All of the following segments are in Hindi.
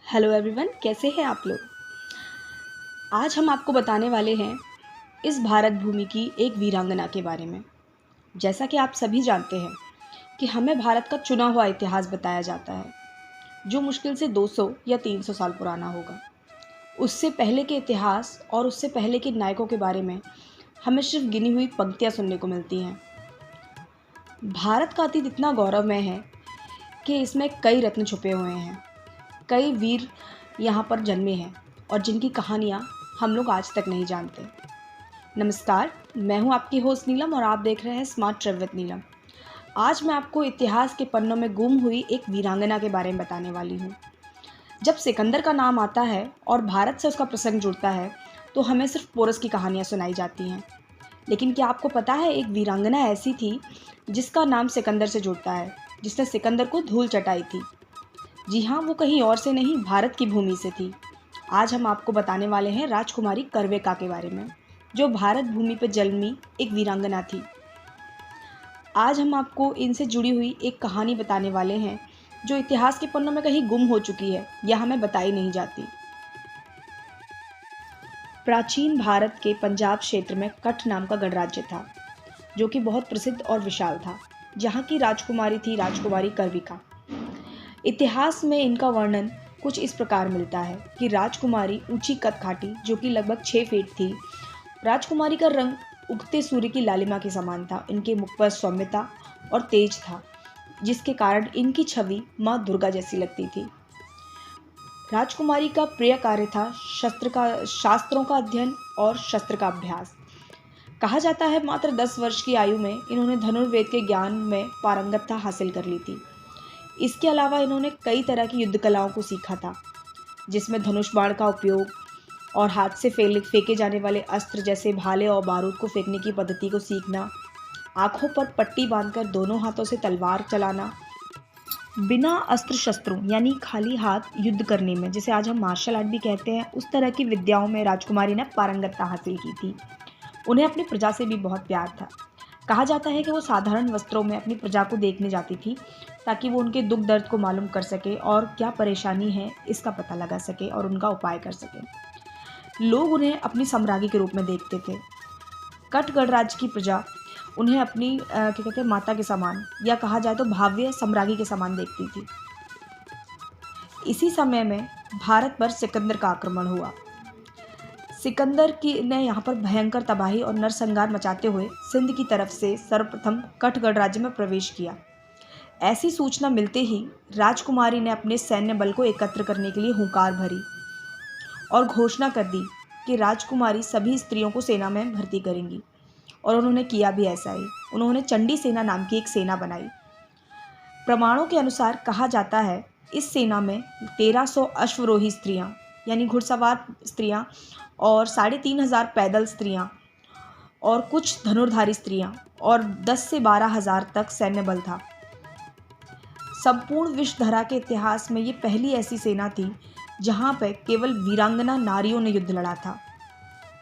हेलो एवरीवन, कैसे हैं आप लोग। आज हम आपको बताने वाले हैं इस भारत भूमि की एक वीरांगना के बारे में। जैसा कि आप सभी जानते हैं कि हमें भारत का चुना हुआ इतिहास बताया जाता है, जो मुश्किल से 200 या 300 साल पुराना होगा। उससे पहले के इतिहास और उससे पहले के नायकों के बारे में हमें सिर्फ गिनी हुई पंक्तियाँ सुनने को मिलती हैं। भारत का अतीत इतना गौरवमय है कि इसमें कई रत्न छुपे हुए हैं। कई वीर यहाँ पर जन्मे हैं और जिनकी कहानियाँ हम लोग आज तक नहीं जानते। नमस्कार, मैं हूँ आपकी होस्ट नीलम और आप देख रहे हैं स्मार्ट ट्रैवल विद नीलम। आज मैं आपको इतिहास के पन्नों में गुम हुई एक वीरांगना के बारे में बताने वाली हूँ। जब सिकंदर का नाम आता है और भारत से उसका प्रसंग जुड़ता है तो हमें सिर्फ पोरस की कहानियाँ सुनाई जाती हैं। लेकिन क्या आपको पता है, एक वीरांगना ऐसी थी जिसका नाम सिकंदर से जुड़ता है, जिसने सिकंदर को धूल चटाई थी। जी हाँ, वो कहीं और से नहीं, भारत की भूमि से थी। आज हम आपको बताने वाले हैं राजकुमारी करवेका के बारे में, जो भारत भूमि पर जन्मी एक वीरांगना थी। आज हम आपको इनसे जुड़ी हुई एक कहानी बताने वाले हैं जो इतिहास के पन्नों में कहीं गुम हो चुकी है या हमें बताई नहीं जाती। प्राचीन भारत के पंजाब क्षेत्र में कठ नाम का गणराज्य था, जो कि बहुत प्रसिद्ध और विशाल था, जहाँ की राजकुमारी थी राजकुमारी करविका। इतिहास में इनका वर्णन कुछ इस प्रकार मिलता है कि राजकुमारी ऊंची कद काठी, जो कि लगभग 6 फीट थी। राजकुमारी का रंग उगते सूर्य की लालिमा के समान था। इनके मुख पर सौम्यता और तेज था, जिसके कारण इनकी छवि माँ दुर्गा जैसी लगती थी। राजकुमारी का प्रिय कार्य था शास्त्रों का अध्ययन और शस्त्र का अभ्यास। कहा जाता है मात्र 10 वर्ष की आयु में इन्होंने धनुर्वेद के ज्ञान में पारंगतता हासिल कर ली थी। इसके अलावा इन्होंने कई तरह की युद्ध कलाओं को सीखा था, जिसमें धनुष बाण का उपयोग और हाथ से फेंके जाने वाले अस्त्र जैसे भाले और बारूद को फेंकने की पद्धति को सीखना, आंखों पर पट्टी बांधकर दोनों हाथों से तलवार चलाना, बिना अस्त्र शस्त्रों यानी खाली हाथ युद्ध करने में, जिसे आज हम मार्शल आर्ट भी कहते हैं, उस तरह की विद्याओं में राजकुमारी ने पारंगतता हासिल की थी। उन्हें अपनी प्रजा से भी बहुत प्यार था। कहा जाता है कि वो साधारण वस्त्रों में अपनी प्रजा को देखने जाती थी, ताकि वो उनके दुख दर्द को मालूम कर सके और क्या परेशानी है इसका पता लगा सके और उनका उपाय कर सके। लोग उन्हें अपनी सम्राज्ञी के रूप में देखते थे। कठ गणराज्य की प्रजा उन्हें अपनी क्या कहते हैं माता के समान, या कहा जाए तो भाव्य सम्राज्ञी के समान देखती थी। इसी समय में भारत पर सिकंदर का आक्रमण हुआ। सिकंदर की ने यहाँ पर भयंकर तबाही और नरसंहार मचाते हुए सिंध की तरफ से सर्वप्रथम कठ गणराज्य में प्रवेश किया। ऐसी सूचना मिलते ही राजकुमारी ने अपने सैन्य बल को एकत्र करने के लिए हुंकार भरी और घोषणा कर दी कि राजकुमारी सभी स्त्रियों को सेना में भर्ती करेंगी, और उन्होंने किया भी ऐसा ही। उन्होंने चंडी सेना नाम की एक सेना बनाई। प्रमाणों के अनुसार कहा जाता है इस सेना में 1300 अश्वरोही स्त्रियां यानी घुड़सवार स्त्रियां और 3500 पैदल स्त्रियां और कुछ धनुर्धारी स्त्रियां और 10 से 12 हज़ार तक सैन्य बल था। संपूर्ण विश्वधरा के इतिहास में ये पहली ऐसी सेना थी जहां पर केवल वीरांगना नारियों ने युद्ध लड़ा था।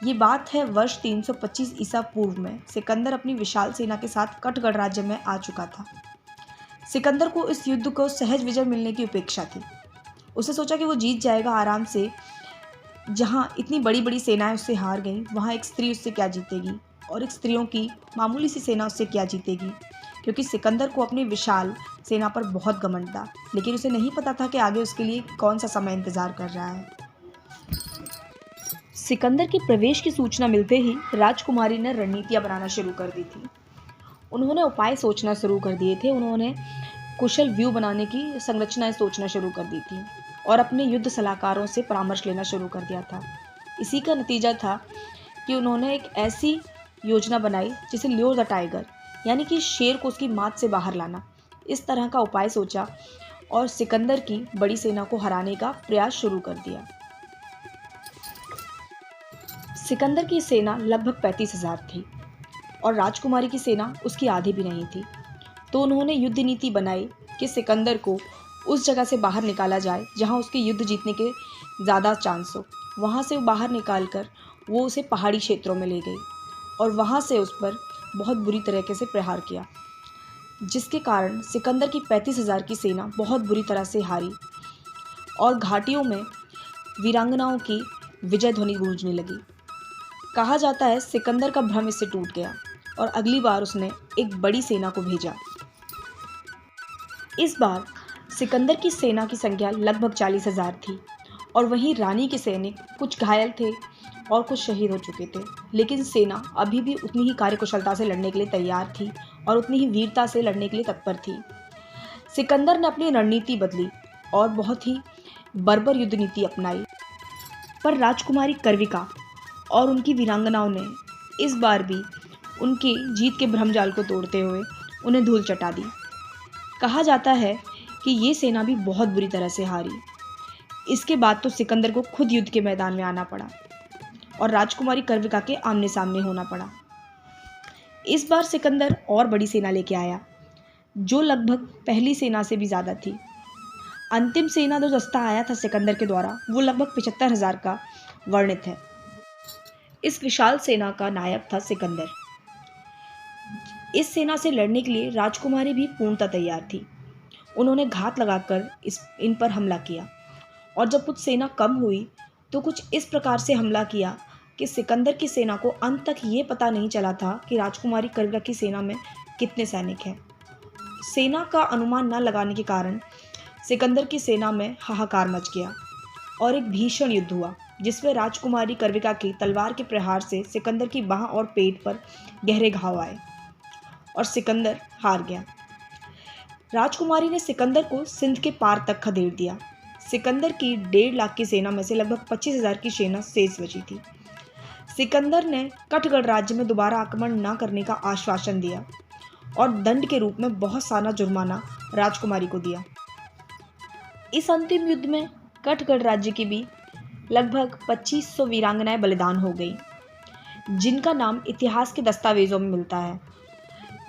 ये बात है वर्ष 325 ईसा पूर्व में। सिकंदर अपनी विशाल सेना के साथ कठ गणराज्य में आ चुका था। सिकंदर को इस युद्ध को सहज विजय मिलने की अपेक्षा थी। उसने सोचा कि वो जीत जाएगा आराम से। जहाँ इतनी बड़ी बड़ी सेनाएं उससे हार गईं, वहाँ एक स्त्री उससे क्या जीतेगी, और एक स्त्रियों की मामूली सी सेना उससे क्या जीतेगी। क्योंकि सिकंदर को अपनी विशाल सेना पर बहुत घमंड था, लेकिन उसे नहीं पता था कि आगे उसके लिए कौन सा समय इंतजार कर रहा है। सिकंदर के प्रवेश की सूचना मिलते ही राजकुमारी ने रणनीतियाँ बनाना शुरू कर दी थी। उन्होंने उपाय सोचना शुरू कर दिए थे। उन्होंने कुशल व्यूह बनाने की संरचनाएं सोचना शुरू कर दी थी और अपने युद्ध सलाहकारों से परामर्श लेना शुरू कर दिया था। इसी का नतीजा था कि उन्होंने एक ऐसी योजना बनाई जिसे ल्योर द टाइगर, यानी कि शेर को उसकी मात से बाहर लाना, इस तरह का उपाय सोचा और सिकंदर की बड़ी सेना को हराने का प्रयास शुरू कर दिया। सिकंदर की सेना लगभग 35,000 थी और राजकुमारी की सेना उसकी आधी भी नहीं थी। तो उन्होंने युद्ध नीति बनाई कि सिकंदर को उस जगह से बाहर निकाला जाए जहां उसके युद्ध जीतने के ज़्यादा चांस हो। वहां से बाहर निकालकर वो उसे पहाड़ी क्षेत्रों में ले गई और वहां से उस पर बहुत बुरी तरीके से प्रहार किया, जिसके कारण सिकंदर की 35,000 की सेना बहुत बुरी तरह से हारी और घाटियों में वीरांगनाओं की विजय ध्वनि गूंजने लगी। कहा जाता है सिकंदर का भ्रम इससे टूट गया और अगली बार उसने एक बड़ी सेना को भेजा। इस बार सिकंदर की सेना की संख्या लगभग 40,000 थी और वहीं रानी के सैनिक कुछ घायल थे और कुछ शहीद हो चुके थे, लेकिन सेना अभी भी उतनी ही कार्यकुशलता से लड़ने के लिए तैयार थी और उतनी ही वीरता से लड़ने के लिए तत्पर थी। सिकंदर ने अपनी रणनीति बदली और बहुत ही बर्बर युद्ध नीति अपनाई, पर राजकुमारी कर्विका और उनकी वीरांगनाओं ने इस बार भी उनकी जीत के भ्रमजाल को तोड़ते हुए उन्हें धूल चटा दी। कहा जाता है कि ये सेना भी बहुत बुरी तरह से हारी। इसके बाद तो सिकंदर को खुद युद्ध के मैदान में आना पड़ा और राजकुमारी कर्विका के आमने सामने होना पड़ा। इस बार सिकंदर और बड़ी सेना लेके आया, जो लगभग पहली सेना से भी ज़्यादा थी। अंतिम सेना जो दस्ता आया था सिकंदर के द्वारा, वो लगभग 75,000 का वर्णित है। इस विशाल सेना का नायक था सिकंदर। इस सेना से लड़ने के लिए राजकुमारी भी पूर्णतः तैयार थी। उन्होंने घात लगाकर इन पर हमला किया और जब कुछ सेना कम हुई तो कुछ इस प्रकार से हमला किया कि सिकंदर की सेना को अंत तक ये पता नहीं चला था कि राजकुमारी कर्विका की सेना में कितने सैनिक हैं। सेना का अनुमान न लगाने के कारण सिकंदर की सेना में हाहाकार मच गया और एक भीषण युद्ध हुआ, जिसमें राजकुमारी कर्विका की तलवार के प्रहार से सिकंदर की बाह और पेट पर गहरे घाव आए और सिकंदर हार गया। राजकुमारी ने सिकंदर को सिंध के पार तक खदेड़ दिया। सिकंदर की 1.5 लाख की सेना में से लगभग 25,000 की सेना शेष बची थी। सिकंदर ने कठगढ़ राज्य में दोबारा आक्रमण न करने का आश्वासन दिया और दंड के रूप में बहुत सारा जुर्माना राजकुमारी को दिया। इस अंतिम युद्ध में कठगढ़ राज्य की भी लगभग 2500 वीरांगनाएं बलिदान हो गई, जिनका नाम इतिहास के दस्तावेजों में मिलता है,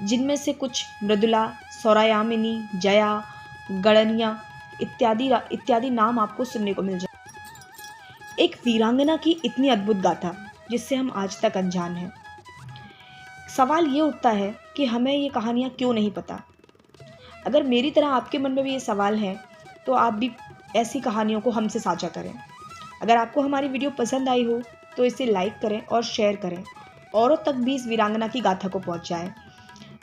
जिनमें से कुछ मृदुला, सौरायामिनी, जया, गणनिया इत्यादि नाम आपको सुनने को मिल जाए। एक वीरांगना की इतनी अद्भुत गाथा जिससे हम आज तक अनजान हैं। सवाल ये उठता है कि हमें ये कहानियाँ क्यों नहीं पता। अगर मेरी तरह आपके मन में भी ये सवाल है तो आप भी ऐसी कहानियों को हमसे साझा करें। अगर आपको हमारी वीडियो पसंद आई हो तो इसे लाइक करें और शेयर करें, औरों तक भी इस वीरांगना की गाथा को पहुँचाएँ।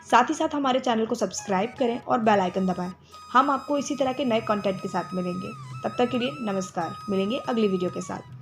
साथ ही साथ हमारे चैनल को सब्सक्राइब करें और बेल आइकन दबाएं। हम आपको इसी तरह के नए कंटेंट के साथ मिलेंगे। तब तक के लिए नमस्कार। मिलेंगे अगली वीडियो के साथ।